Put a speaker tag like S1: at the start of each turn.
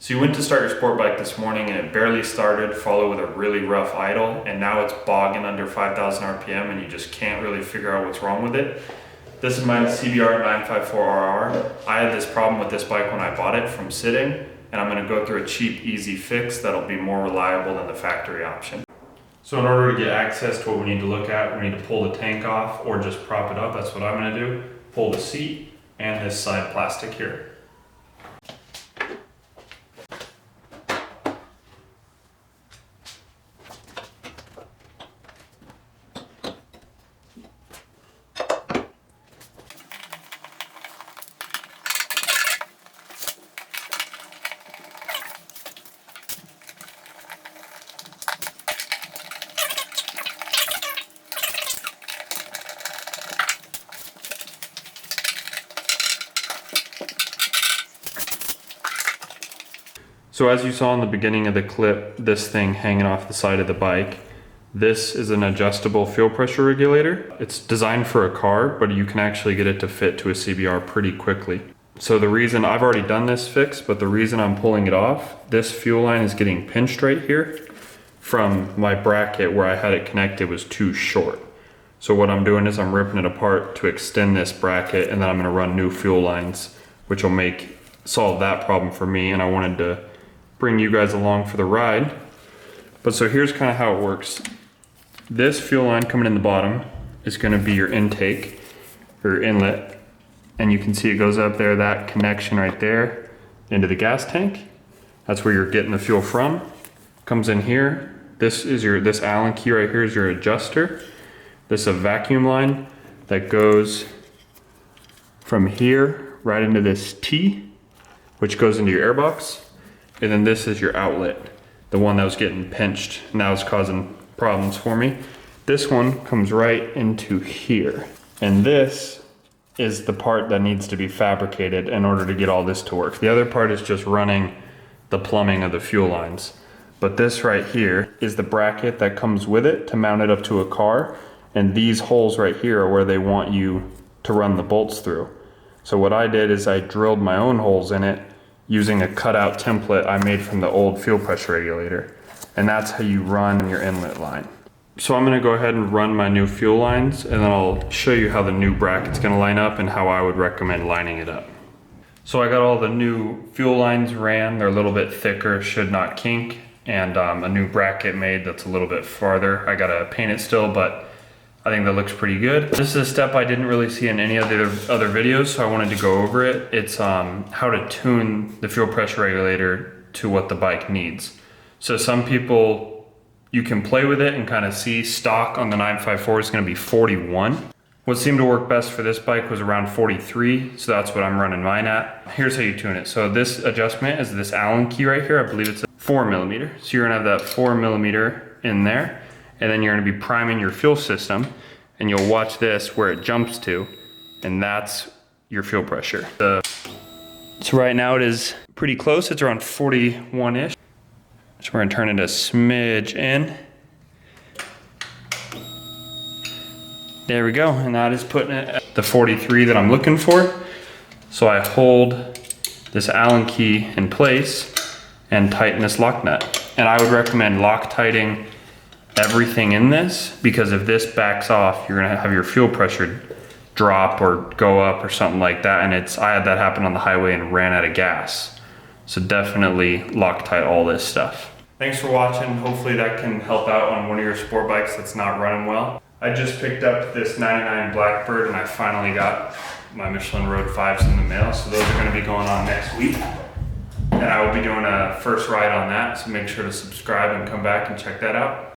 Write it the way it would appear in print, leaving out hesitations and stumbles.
S1: So you went to start your sport bike this morning and it barely started, followed with a really rough idle, and now it's bogging under 5,000 RPM and you just can't really figure out what's wrong with it. This is my CBR 954RR. I had this problem with this bike when I bought it from sitting, and I'm gonna go through a cheap, easy fix that'll be more reliable than the factory option. So in order to get access to what we need to look at, we need to pull the tank off or just prop it up. That's what I'm gonna do. Pull the seat and this side plastic here. So as you saw in the beginning of the clip, this thing hanging off the side of the bike, this is an adjustable fuel pressure regulator. It's designed for a car, but you can actually get it to fit to a CBR pretty quickly. So the reason, I've already done this fix, but the reason I'm pulling it off, this fuel line is getting pinched right here from my bracket where I had it connected was too short. So what I'm doing is I'm ripping it apart to extend this bracket, and then I'm gonna run new fuel lines, which will solve that problem for me, and I wanted to bring you guys along for the ride. But so here's kind of how it works. This fuel line coming in the bottom is going to be your intake or inlet, and you can see it goes up there, that connection right there into the gas tank. That's where you're getting the fuel from. Comes in here. This Allen key right here is your adjuster. This is a vacuum line that goes from here right into this T, which goes into your airbox. And then this is your outlet, the one that was getting pinched. Now it's causing problems for me. This one comes right into here. And this is the part that needs to be fabricated in order to get all this to work. The other part is just running the plumbing of the fuel lines. But this right here is the bracket that comes with it to mount it up to a car. And these holes right here are where they want you to run the bolts through. So what I did is I drilled my own holes in it using a cutout template I made from the old fuel pressure regulator. And that's how you run your inlet line. So I'm gonna go ahead and run my new fuel lines, and then I'll show you how the new bracket's gonna line up and how I would recommend lining it up. So I got all the new fuel lines ran. They're a little bit thicker, should not kink, and a new bracket made that's a little bit farther. I gotta paint it still, but I think that looks pretty good. This is a step I didn't really see in any of the other videos, so I wanted to go over it. It's how to tune the fuel pressure regulator to what the bike needs. So some people, you can play with it and kind of see stock on the 954 is gonna be 41. What seemed to work best for this bike was around 43, so that's what I'm running mine at. Here's how you tune it. So this adjustment is this Allen key right here. I believe it's a 4mm. So you're gonna have that 4mm in there. And then you're gonna be priming your fuel system, and you'll watch this where it jumps to, and that's your fuel pressure. So right now it is pretty close, it's around 41-ish. So we're gonna turn it a smidge in. There we go, and that is putting it at the 43 that I'm looking for. So I hold this Allen key in place and tighten this lock nut. And I would recommend Loctiting everything in this, because if this backs off, you're gonna have your fuel pressure drop or go up or something like that. And I had that happen on the highway and ran out of gas. So definitely Loctite all this stuff. Thanks for watching. Hopefully that can help out on one of your sport bikes that's not running well. I just picked up this 99 Blackbird, and I finally got my Michelin Road 5s in the mail. So those are gonna be going on next week. And I will be doing a first ride on that. So make sure to subscribe and come back and check that out.